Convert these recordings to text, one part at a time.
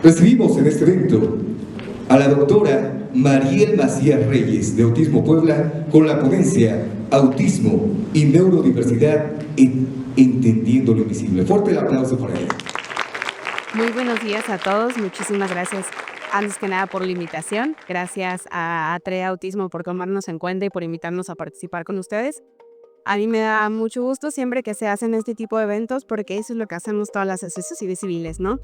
Recibimos en este evento a la doctora Mariel Macías Reyes, de Autismo Puebla, con la ponencia Autismo y Neurodiversidad Entendiendo lo Invisible. Fuerte el aplauso para ella. Muy buenos días a todos, muchísimas gracias antes que nada por la invitación, gracias a ATRE Autismo por tomarnos en cuenta y por invitarnos a participar con ustedes. A mí me da mucho gusto siempre que se hacen este tipo de eventos porque eso es lo que hacemos todas las asociaciones civiles, ¿no?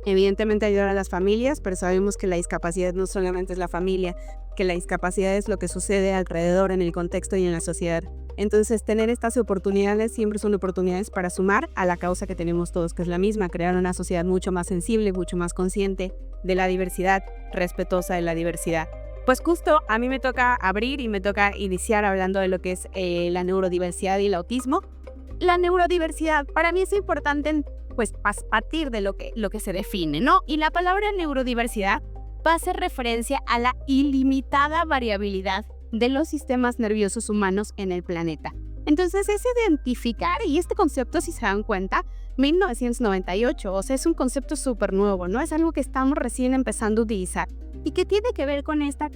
Evidentemente ayudar a las familias, pero sabemos que la discapacidad no solamente es la familia, que la discapacidad es lo que sucede alrededor en el contexto y en la sociedad. Entonces, tener estas oportunidades siempre son oportunidades para sumar a la causa que tenemos todos, que es la misma, crear una sociedad mucho más sensible, mucho más consciente de la diversidad, respetuosa de la diversidad. Pues justo a mí me toca abrir y me toca iniciar hablando de lo que es la neurodiversidad y el autismo. La neurodiversidad para mí es importante pues partir de lo que se define, ¿no? Y la palabra neurodiversidad va a hacer referencia a la ilimitada variabilidad de los sistemas nerviosos humanos en el planeta. Entonces es identificar, y este concepto, si se dan cuenta, 1998, o sea, es un concepto súper nuevo, ¿no? Es algo que estamos recién empezando a utilizar y que tiene que ver con esta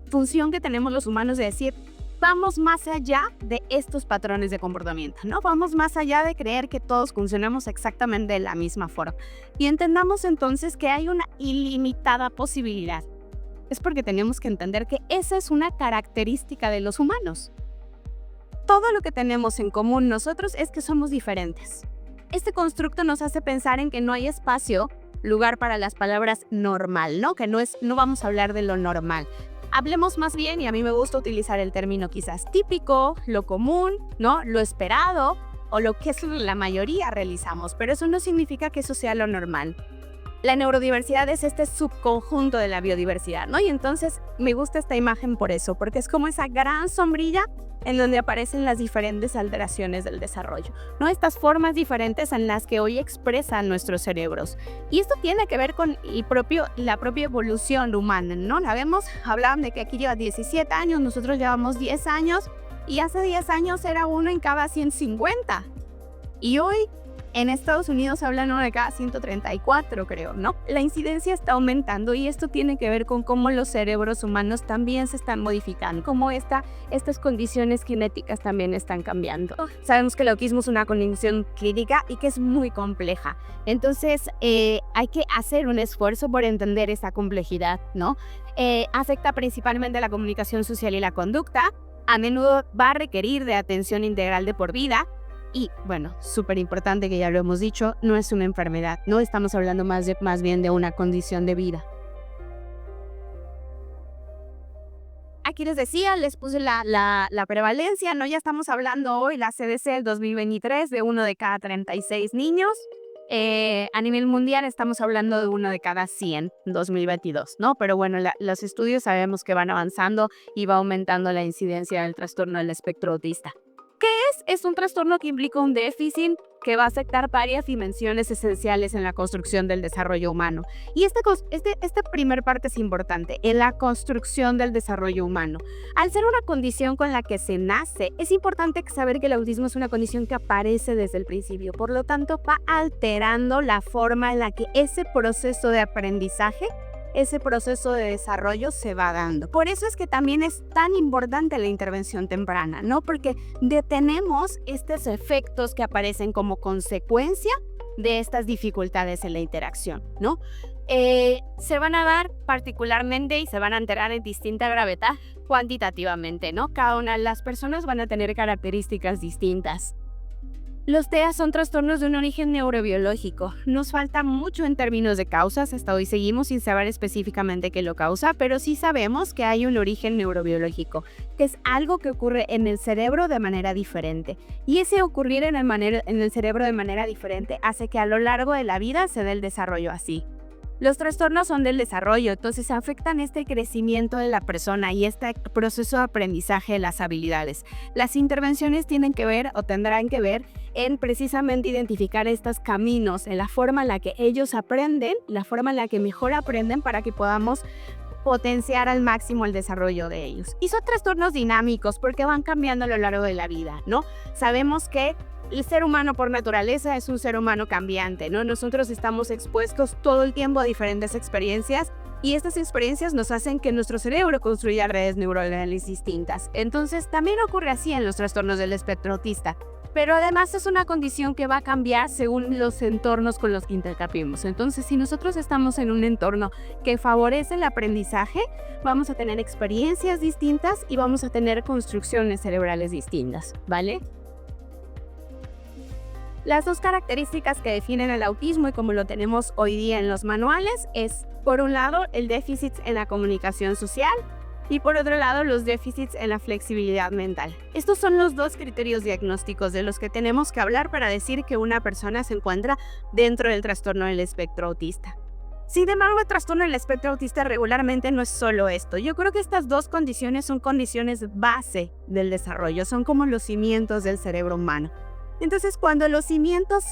función que tenemos los humanos de decir, vamos más allá de estos patrones de comportamiento, ¿no? Vamos más allá de creer que todos funcionamos exactamente de la misma forma. Y entendamos entonces que hay una ilimitada posibilidad. Es porque tenemos que entender que esa es una característica de los humanos. Todo lo que tenemos en común nosotros es que somos diferentes. Este constructo nos hace pensar en que no hay espacio, lugar para las palabras normal, ¿no? Que no vamos a hablar de lo normal. Hablemos más bien, y a mí me gusta utilizar el término quizás típico, lo común, ¿no? Lo esperado o lo que la mayoría realizamos, pero eso no significa que eso sea lo normal. La neurodiversidad es este subconjunto de la biodiversidad, ¿no? Y entonces me gusta esta imagen por eso, porque es como esa gran sombrilla en donde aparecen las diferentes alteraciones del desarrollo, ¿no? Estas formas diferentes en las que hoy expresan nuestros cerebros. Y esto tiene que ver con la propia evolución humana, ¿no? La vemos, hablaban de que aquí lleva 17 años, nosotros llevamos 10 años, y hace 10 años era uno en cada 150. Y hoy en Estados Unidos hablan uno de cada 134, creo, ¿no? La incidencia está aumentando y esto tiene que ver con cómo los cerebros humanos también se están modificando, cómo estas condiciones genéticas también están cambiando. Sabemos que el autismo es una condición clínica y que es muy compleja. Entonces, hay que hacer un esfuerzo por entender esta complejidad, ¿no? Afecta principalmente la comunicación social y la conducta. A menudo va a requerir de atención integral de por vida. Y, bueno, súper importante que ya lo hemos dicho, no es una enfermedad, no estamos hablando más bien de una condición de vida. Aquí les decía, les puse la prevalencia, ¿no? Ya estamos hablando hoy, la CDC del 2023, de 1 de cada 36 niños. A nivel mundial estamos hablando de 1 de cada 100 en 2022, ¿no? Pero bueno, los estudios sabemos que van avanzando y va aumentando la incidencia del trastorno del espectro autista. ¿Qué es? Es un trastorno que implica un déficit que va a afectar varias dimensiones esenciales en la construcción del desarrollo humano. Y esta primer parte es importante, en la construcción del desarrollo humano. Al ser una condición con la que se nace, es importante saber que el autismo es una condición que aparece desde el principio. Por lo tanto, va alterando la forma en la que ese proceso de aprendizaje, ese proceso de desarrollo se va dando. Por eso es que también es tan importante la intervención temprana, ¿no? Porque detenemos estos efectos que aparecen como consecuencia de estas dificultades en la interacción, ¿no? Se van a dar particularmente y se van a enterar en distinta gravedad cuantitativamente, ¿no? Cada una de las personas van a tener características distintas. Los TEA son trastornos de un origen neurobiológico. Nos falta mucho en términos de causas, hasta hoy seguimos sin saber específicamente qué lo causa, pero sí sabemos que hay un origen neurobiológico, que es algo que ocurre en el cerebro de manera diferente. Y ese ocurrir en el cerebro de manera diferente hace que a lo largo de la vida se dé el desarrollo así. Los trastornos son del desarrollo, entonces afectan este crecimiento de la persona y este proceso de aprendizaje de las habilidades. Las intervenciones tienen que ver o tendrán que ver en precisamente identificar estos caminos, en la forma en la que ellos aprenden, la forma en la que mejor aprenden para que podamos potenciar al máximo el desarrollo de ellos. Y son trastornos dinámicos porque van cambiando a lo largo de la vida, ¿no? Sabemos que el ser humano por naturaleza es un ser humano cambiante, ¿no? Nosotros estamos expuestos todo el tiempo a diferentes experiencias y estas experiencias nos hacen que nuestro cerebro construya redes neuronales distintas. Entonces, también ocurre así en los trastornos del espectro autista. Pero además es una condición que va a cambiar según los entornos con los que intercambiemos. Entonces, si nosotros estamos en un entorno que favorece el aprendizaje, vamos a tener experiencias distintas y vamos a tener construcciones cerebrales distintas, ¿vale? Las dos características que definen el autismo y como lo tenemos hoy día en los manuales es, por un lado, el déficit en la comunicación social y por otro lado, los déficits en la flexibilidad mental. Estos son los dos criterios diagnósticos de los que tenemos que hablar para decir que una persona se encuentra dentro del trastorno del espectro autista. Sin embargo, el trastorno del espectro autista regularmente no es solo esto. Yo creo que estas dos condiciones son condiciones base del desarrollo, son como los cimientos del cerebro humano. Entonces, cuando los cimientos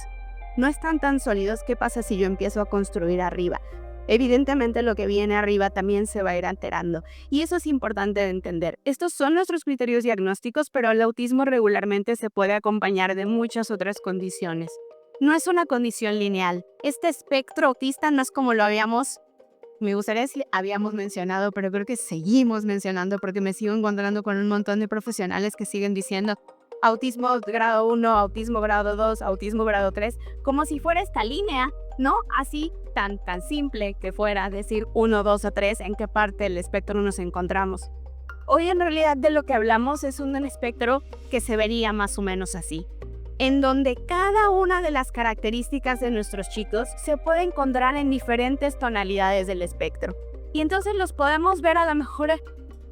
no están tan sólidos, ¿qué pasa si yo empiezo a construir arriba? Evidentemente lo que viene arriba también se va a ir alterando y eso es importante de entender. Estos son nuestros criterios diagnósticos, pero el autismo regularmente se puede acompañar de muchas otras condiciones. No es una condición lineal. Este espectro autista no es como lo me gustaría decir habíamos mencionado, pero creo que seguimos mencionando porque me sigo encontrando con un montón de profesionales que siguen diciendo autismo grado 1, autismo grado 2, autismo grado 3, como si fuera esta línea, ¿no? Así tan simple que fuera decir 1, 2 o 3 en qué parte del espectro nos encontramos. Hoy en realidad de lo que hablamos es un espectro que se vería más o menos así, en donde cada una de las características de nuestros chicos se puede encontrar en diferentes tonalidades del espectro. Y entonces los podemos ver a lo mejor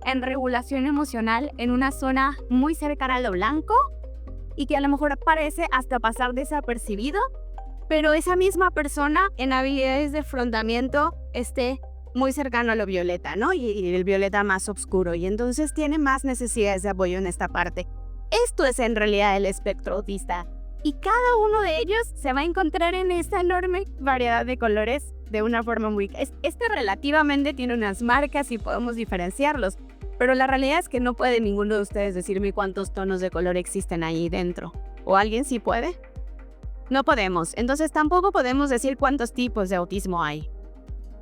en regulación emocional en una zona muy cercana a lo blanco y que a lo mejor parece hasta pasar desapercibido, pero esa misma persona en habilidades de afrontamiento esté muy cercano a lo violeta, ¿no? Y el violeta más oscuro, y entonces tiene más necesidades de apoyo en esta parte. Esto es en realidad el espectro autista, y cada uno de ellos se va a encontrar en esta enorme variedad de colores de una forma muy... Este relativamente tiene unas marcas y podemos diferenciarlos, pero la realidad es que no puede ninguno de ustedes decirme cuántos tonos de color existen ahí dentro. ¿O alguien sí puede? No podemos. Entonces tampoco podemos decir cuántos tipos de autismo hay,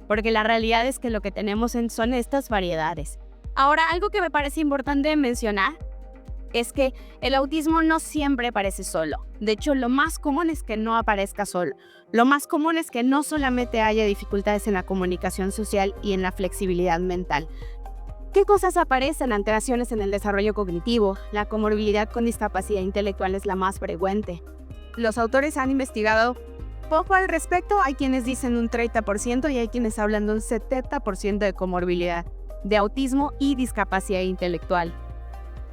porque la realidad es que lo que tenemos son estas variedades. Ahora, algo que me parece importante mencionar es que el autismo no siempre aparece solo. De hecho, lo más común es que no aparezca solo. Lo más común es que no solamente haya dificultades en la comunicación social y en la flexibilidad mental. ¿Qué cosas aparecen? Alteraciones en el desarrollo cognitivo. La comorbilidad con discapacidad intelectual es la más frecuente. Los autores han investigado poco al respecto. Hay quienes dicen un 30% y hay quienes hablan de un 70% de comorbilidad de autismo y discapacidad intelectual.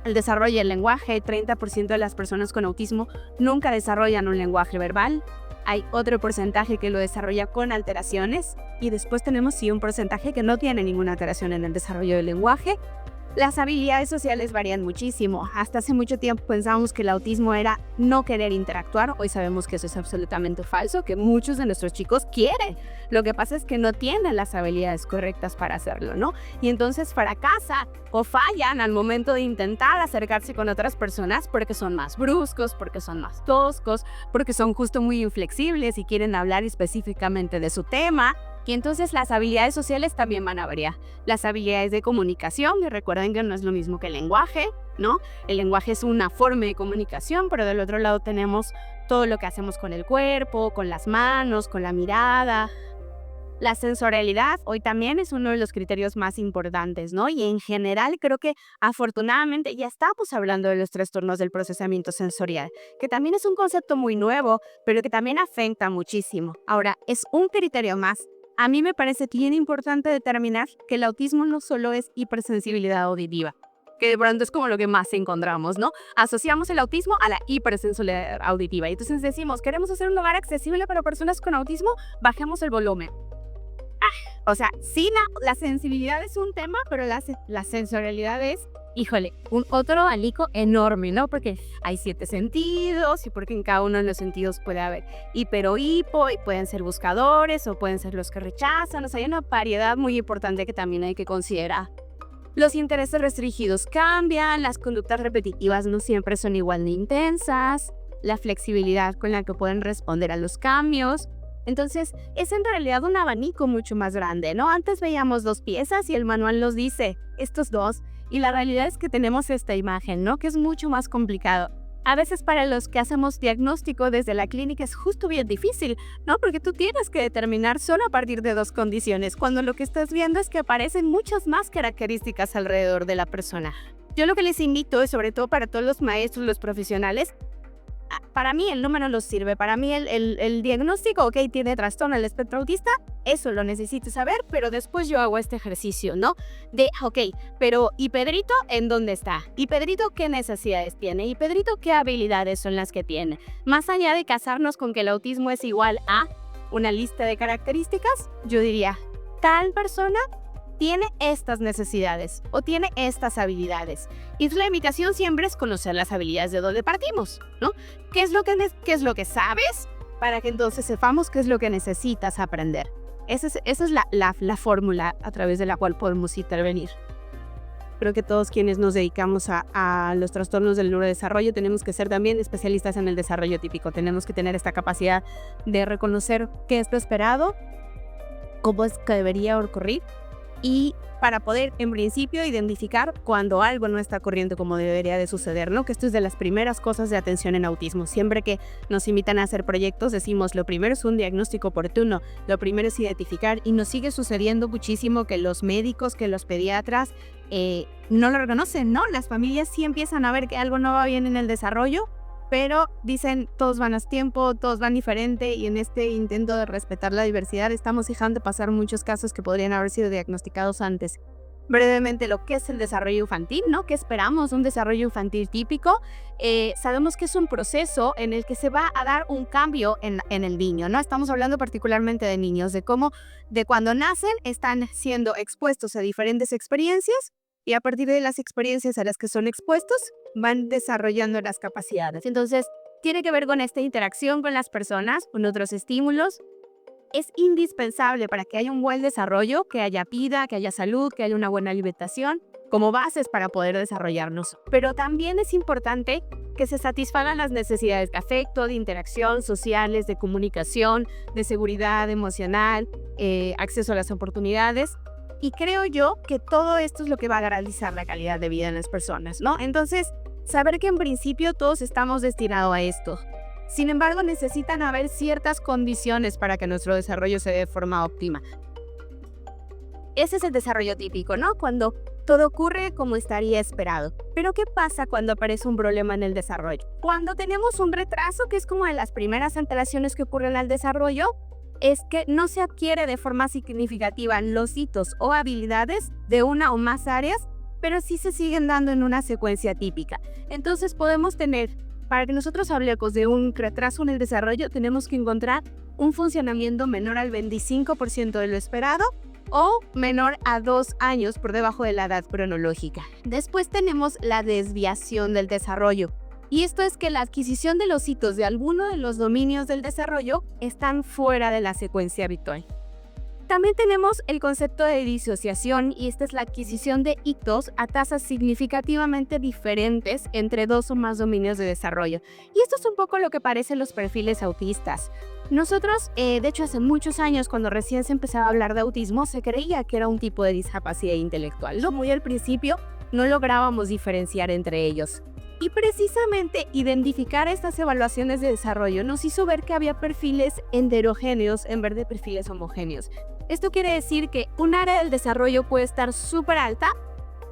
El desarrollo del lenguaje, 30% de las personas con autismo nunca desarrollan un lenguaje verbal. Hay otro porcentaje que lo desarrolla con alteraciones y después tenemos un porcentaje que no tiene ninguna alteración en el desarrollo del lenguaje. Las habilidades sociales varían muchísimo. Hasta hace mucho tiempo pensábamos que el autismo era no querer interactuar. Hoy sabemos que eso es absolutamente falso, que muchos de nuestros chicos quieren. Lo que pasa es que no tienen las habilidades correctas para hacerlo, ¿no? Y entonces fracasan o fallan al momento de intentar acercarse con otras personas porque son más bruscos, porque son más toscos, porque son justo muy inflexibles y quieren hablar específicamente de su tema. Y entonces las habilidades sociales también van a variar. Las habilidades de comunicación, y recuerden que no es lo mismo que el lenguaje, ¿no? El lenguaje es una forma de comunicación, pero del otro lado tenemos todo lo que hacemos con el cuerpo, con las manos, con la mirada. La sensorialidad hoy también es uno de los criterios más importantes, ¿no? Y en general creo que afortunadamente ya estamos hablando de los trastornos del procesamiento sensorial, que también es un concepto muy nuevo, pero que también afecta muchísimo. Ahora, es un criterio más. A mí me parece bien importante determinar que el autismo no solo es hipersensibilidad auditiva, que de pronto es como lo que más encontramos, ¿no? Asociamos el autismo a la hipersensibilidad auditiva. Y entonces decimos, queremos hacer un lugar accesible para personas con autismo, bajemos el volumen. O sea, sí, la sensibilidad es un tema, pero la sensorialidad es híjole, un otro abanico enorme, ¿no? Porque hay 7 sentidos y porque en cada uno de los sentidos puede haber hiper o hipo y pueden ser buscadores o pueden ser los que rechazan. O sea, hay una variedad muy importante que también hay que considerar. Los intereses restringidos cambian, las conductas repetitivas no siempre son igual de intensas, la flexibilidad con la que pueden responder a los cambios. Entonces, es en realidad un abanico mucho más grande, ¿no? Antes veíamos 2 piezas y el manual nos dice estos 2, y la realidad es que tenemos esta imagen, ¿no? Que es mucho más complicado. A veces para los que hacemos diagnóstico desde la clínica es justo bien difícil, ¿no? Porque tú tienes que determinar solo a partir de 2 condiciones, cuando lo que estás viendo es que aparecen muchas más características alrededor de la persona. Yo lo que les invito, y sobre todo para todos los maestros, los profesionales, para mí el número no sirve, para mí el diagnóstico, ok, tiene trastorno del espectro autista, eso lo necesito saber, pero después yo hago este ejercicio, ¿no? De, ok, pero ¿y Pedrito en dónde está? ¿Y Pedrito qué necesidades tiene? ¿Y Pedrito qué habilidades son las que tiene? Más allá de casarnos con que el autismo es igual a una lista de características, yo diría, tal persona tiene estas necesidades o tiene estas habilidades. Y la invitación siempre es conocer las habilidades de donde partimos, ¿no? ¿Qué es lo que sabes? Para que entonces sepamos qué es lo que necesitas aprender. Esa es la fórmula a través de la cual podemos intervenir. Creo que todos quienes nos dedicamos a los trastornos del neurodesarrollo tenemos que ser también especialistas en el desarrollo típico. Tenemos que tener esta capacidad de reconocer qué es lo esperado, cómo es que debería ocurrir, y para poder, en principio, identificar cuando algo no está ocurriendo como debería de suceder, ¿no? Que esto es de las primeras cosas de atención en autismo. Siempre que nos invitan a hacer proyectos, decimos, lo primero es un diagnóstico oportuno, lo primero es identificar, y nos sigue sucediendo muchísimo que los médicos, que los pediatras no lo reconocen, ¿no? Las familias sí empiezan a ver que algo no va bien en el desarrollo, pero dicen, todos van a su tiempo, todos van diferente, y en este intento de respetar la diversidad estamos dejando pasar muchos casos que podrían haber sido diagnosticados antes. Brevemente, lo que es el desarrollo infantil, ¿no? ¿Qué esperamos de un desarrollo infantil típico? Sabemos que es un proceso en el que se va a dar un cambio en el niño, ¿no? Estamos hablando particularmente de niños, de cómo de cuando nacen están siendo expuestos a diferentes experiencias, y a partir de las experiencias a las que son expuestos, van desarrollando las capacidades. Entonces, tiene que ver con esta interacción con las personas, con otros estímulos. Es indispensable para que haya un buen desarrollo, que haya vida, que haya salud, que haya una buena alimentación, como bases para poder desarrollarnos. Pero también es importante que se satisfagan las necesidades de afecto, de interacción, sociales, de comunicación, de seguridad emocional, acceso a las oportunidades. Y creo yo que todo esto es lo que va a garantizar la calidad de vida en las personas, ¿no? Entonces, saber que en principio todos estamos destinados a esto. Sin embargo, necesitan haber ciertas condiciones para que nuestro desarrollo se dé de forma óptima. Ese es el desarrollo típico, ¿no? Cuando todo ocurre como estaría esperado. Pero ¿qué pasa cuando aparece un problema en el desarrollo? Cuando tenemos un retraso, que es como de las primeras alteraciones que ocurren al desarrollo, es que no se adquiere de forma significativa los hitos o habilidades de una o más áreas, pero sí se siguen dando en una secuencia típica. Entonces podemos tener, para que nosotros hablemos de un retraso en el desarrollo, tenemos que encontrar un funcionamiento menor al 25% de lo esperado o menor a 2 años por debajo de la edad cronológica. Después tenemos la desviación del desarrollo. Y esto es que la adquisición de los hitos de alguno de los dominios del desarrollo están fuera de la secuencia habitual. También tenemos el concepto de disociación, y esta es la adquisición de hitos a tasas significativamente diferentes entre 2 o más dominios de desarrollo. Y esto es un poco lo que parecen los perfiles autistas. Nosotros, de hecho, hace muchos años, cuando recién se empezaba a hablar de autismo, se creía que era un tipo de discapacidad intelectual, ¿no? Muy al principio no lográbamos diferenciar entre ellos. Y precisamente identificar estas evaluaciones de desarrollo nos hizo ver que había perfiles heterogéneos en vez de perfiles homogéneos. Esto quiere decir que un área del desarrollo puede estar súper alta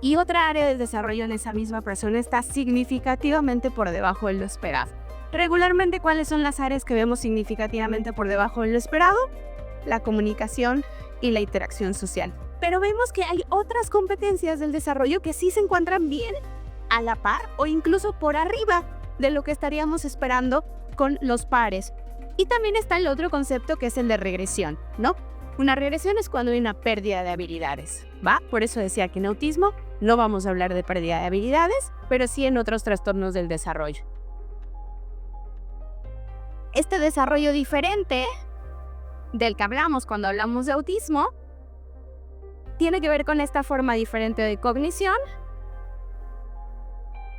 y otra área del desarrollo en esa misma persona está significativamente por debajo de lo esperado. Regularmente, ¿cuáles son las áreas que vemos significativamente por debajo de lo esperado? La comunicación y la interacción social. Pero vemos que hay otras competencias del desarrollo que sí se encuentran bien a la par o incluso por arriba de lo que estaríamos esperando con los pares. Y también está el otro concepto, que es el de regresión, ¿no? Una regresión es cuando hay una pérdida de habilidades, ¿va? Por eso decía que en autismo no vamos a hablar de pérdida de habilidades, pero sí en otros trastornos del desarrollo. Este desarrollo diferente del que hablamos cuando hablamos de autismo tiene que ver con esta forma diferente de cognición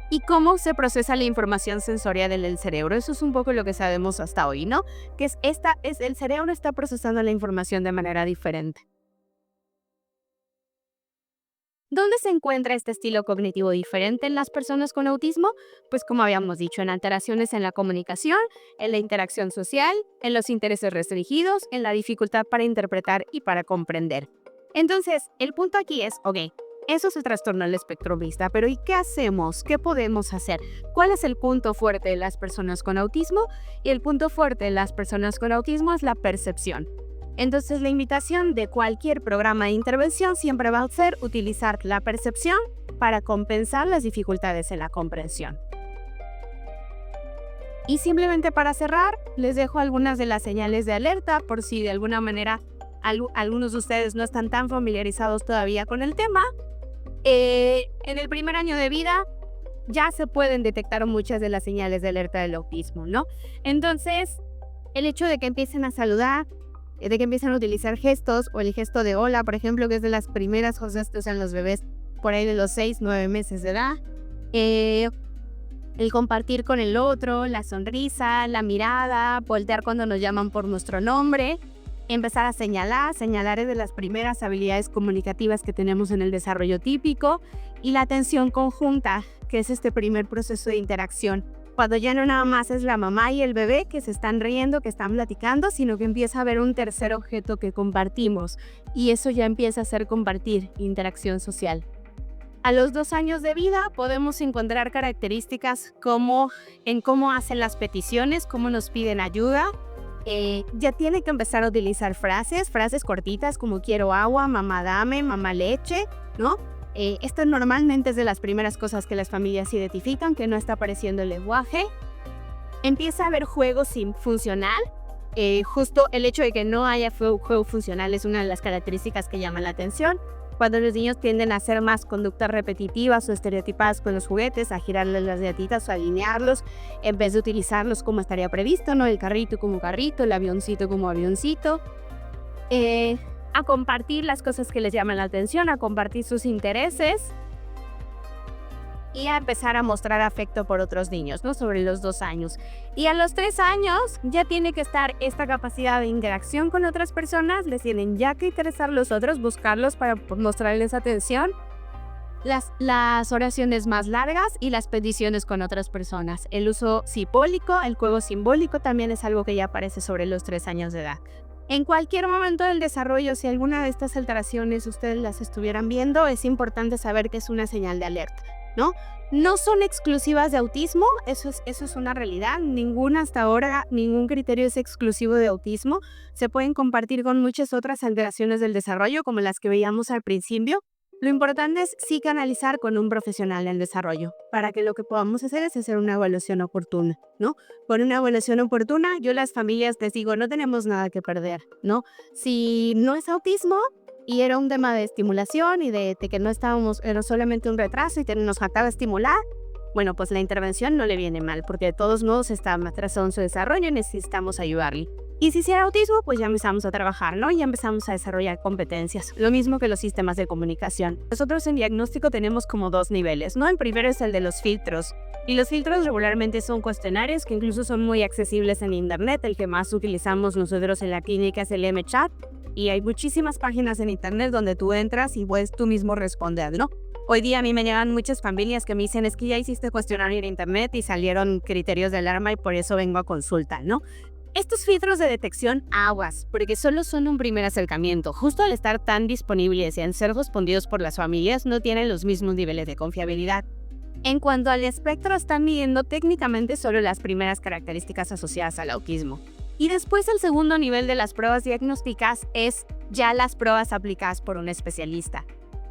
y cómo se procesa la información sensorial en el cerebro. Eso es un poco lo que sabemos hasta hoy, ¿no? Que el cerebro está procesando la información de manera diferente. ¿Dónde se encuentra este estilo cognitivo diferente en las personas con autismo? Pues como habíamos dicho, en alteraciones en la comunicación, en la interacción social, en los intereses restringidos, en la dificultad para interpretar y para comprender. Entonces, el punto aquí es, ok, eso es el trastorno del espectro autista, pero ¿y qué hacemos? ¿Qué podemos hacer? ¿Cuál es el punto fuerte de las personas con autismo? Y el punto fuerte de las personas con autismo es la percepción. Entonces, la invitación de cualquier programa de intervención siempre va a ser utilizar la percepción para compensar las dificultades en la comprensión. Y simplemente para cerrar, les dejo algunas de las señales de alerta por si de alguna manera algunos de ustedes no están tan familiarizados todavía con el tema. En el primer año de vida ya se pueden detectar muchas de las señales de alerta del autismo, ¿no? Entonces, el hecho de que empiecen a saludar, de que empiecen a utilizar gestos, o el gesto de hola, por ejemplo, que es de las primeras cosas que usan los bebés por ahí de los 6, 9 meses de edad. El compartir con el otro, la sonrisa, la mirada, voltear cuando nos llaman por nuestro nombre, empezar a señalar es de las primeras habilidades comunicativas que tenemos en el desarrollo típico, y la atención conjunta, que es este primer proceso de interacción, cuando ya no nada más es la mamá y el bebé que se están riendo, que están platicando, sino que empieza a haber un tercer objeto que compartimos, y eso ya empieza a ser compartir, interacción social. A los 2 años de vida podemos encontrar características como en cómo hacen las peticiones, cómo nos piden ayuda. Ya tiene que empezar a utilizar frases cortitas como quiero agua, mamá dame, mamá leche, ¿no? Esto normalmente es de las primeras cosas que las familias identifican, que no está apareciendo el lenguaje. Empieza a haber juego sin funcional. Justo el hecho de que no haya juego funcional es una de las características que llaman la atención. Cuando los niños tienden a hacer más conductas repetitivas o estereotipadas con los juguetes, a girarles las latitas o a alinearlos, en vez de utilizarlos como estaría previsto, ¿no? El carrito como carrito, el avioncito como avioncito. A compartir las cosas que les llaman la atención, a compartir sus intereses y a empezar a mostrar afecto por otros niños, ¿no? Sobre los 2 años. Y a los 3 años ya tiene que estar esta capacidad de interacción con otras personas, les tienen ya que interesar los otros, buscarlos para mostrarles atención, las oraciones más largas y las peticiones con otras personas. El uso simbólico, el juego simbólico también es algo que ya aparece sobre los 3 años de edad. En cualquier momento del desarrollo, si alguna de estas alteraciones ustedes las estuvieran viendo, es importante saber que es una señal de alerta, ¿no? No son exclusivas de autismo, eso es una realidad. Ninguna hasta ahora, ningún criterio es exclusivo de autismo. Se pueden compartir con muchas otras alteraciones del desarrollo, como las que veíamos al principio. Lo importante es sí canalizar con un profesional del desarrollo, para que lo que podamos hacer es hacer una evaluación oportuna, ¿no? Con una evaluación oportuna, yo a las familias les digo, no tenemos nada que perder, ¿no? Si no es autismo y era un tema de estimulación y de que no estábamos, era solamente un retraso y nos faltaba estimular, bueno, pues la intervención no le viene mal, porque de todos modos está atrasado en su desarrollo y necesitamos ayudarle. Y si era autismo, pues ya empezamos a trabajar, ¿no? Ya empezamos a desarrollar competencias. Lo mismo que los sistemas de comunicación. Nosotros en diagnóstico tenemos como 2 niveles, ¿no? El primero es el de los filtros. Y los filtros regularmente son cuestionarios que incluso son muy accesibles en internet. El que más utilizamos nosotros en la clínica es el MChat. Y hay muchísimas páginas en internet donde tú entras y puedes tú mismo responder, ¿no? Hoy día a mí me llegan muchas familias que me dicen, es que ya hiciste cuestionario en internet y salieron criterios de alarma y por eso vengo a consulta, ¿no? Estos filtros de detección, aguas, porque solo son un primer acercamiento. Justo al estar tan disponibles y al ser respondidos por las familias, no tienen los mismos niveles de confiabilidad. En cuanto al espectro, están midiendo técnicamente solo las primeras características asociadas al autismo. Y después el segundo nivel de las pruebas diagnósticas es ya las pruebas aplicadas por un especialista.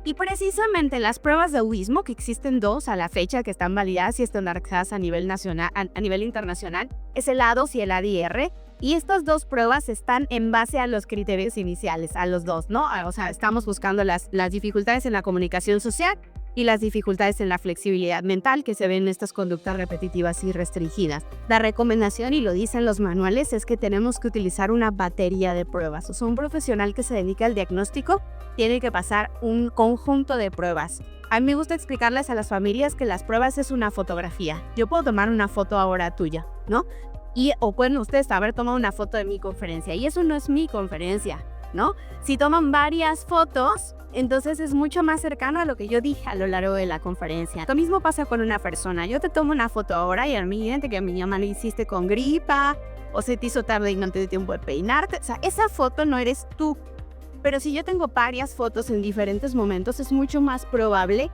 Y precisamente las pruebas de autismo, que existen 2 a la fecha que están validadas y estandarizadas a nivel internacional, es el A2 y el ADR. Y estas dos pruebas están en base a los criterios iniciales, a los dos, ¿no? O sea, estamos buscando las dificultades en la comunicación social y las dificultades en la flexibilidad mental que se ven en estas conductas repetitivas y restringidas. La recomendación, y lo dicen los manuales, es que tenemos que utilizar una batería de pruebas. O sea, un profesional que se dedica al diagnóstico tiene que pasar un conjunto de pruebas. A mí me gusta explicarles a las familias que las pruebas es una fotografía. Yo puedo tomar una foto ahora tuya, ¿no? O pueden ustedes haber tomado una foto de mi conferencia, y eso no es mi conferencia, ¿no? Si toman varias fotos, entonces es mucho más cercano a lo que yo dije a lo largo de la conferencia. Lo mismo pasa con una persona. Yo te tomo una foto ahora y al siguiente que a mi mamá le hiciste con gripa, o se te hizo tarde y no te dio tiempo de peinarte. O sea, esa foto no eres tú. Pero si yo tengo varias fotos en diferentes momentos, es mucho más probable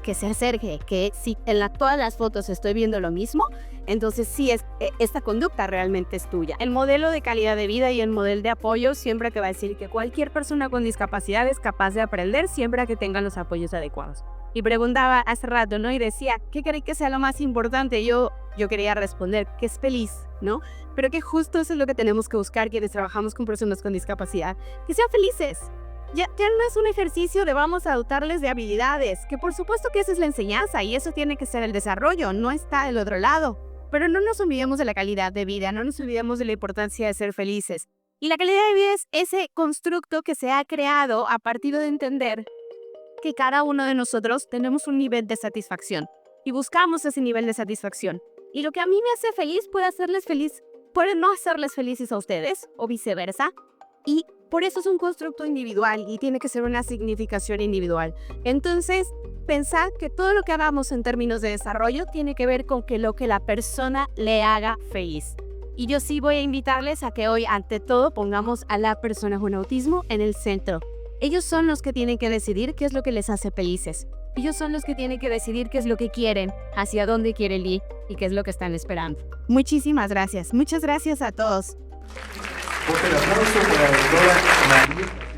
que se acerque, que si en todas las fotos estoy viendo lo mismo, entonces sí, esta conducta realmente es tuya. El modelo de calidad de vida y el modelo de apoyo siempre te va a decir que cualquier persona con discapacidad es capaz de aprender siempre que tengan los apoyos adecuados. Y preguntaba hace rato, ¿no? Y decía, ¿qué cree que sea lo más importante? Yo quería responder que es feliz, ¿no? Pero que justo eso es lo que tenemos que buscar quienes trabajamos con personas con discapacidad, que sean felices. Ya no es un ejercicio de vamos a dotarles de habilidades, que por supuesto que esa es la enseñanza y eso tiene que ser el desarrollo, no está del otro lado. Pero no nos olvidemos de la calidad de vida, no nos olvidemos de la importancia de ser felices. Y la calidad de vida es ese constructo que se ha creado a partir de entender que cada uno de nosotros tenemos un nivel de satisfacción y buscamos ese nivel de satisfacción. Y lo que a mí me hace feliz puede hacerles feliz, puede no hacerles felices a ustedes o viceversa. Y por eso es un constructo individual y tiene que ser una significación individual. Entonces, pensad que todo lo que hagamos en términos de desarrollo tiene que ver con que lo que la persona le haga feliz. Y yo sí voy a invitarles a que hoy, ante todo, pongamos a la persona con autismo en el centro. Ellos son los que tienen que decidir qué es lo que les hace felices. Ellos son los que tienen que decidir qué es lo que quieren, hacia dónde quieren ir y qué es lo que están esperando. Muchísimas gracias. Muchas gracias a todos. Fuerte el aplauso para la doctora María.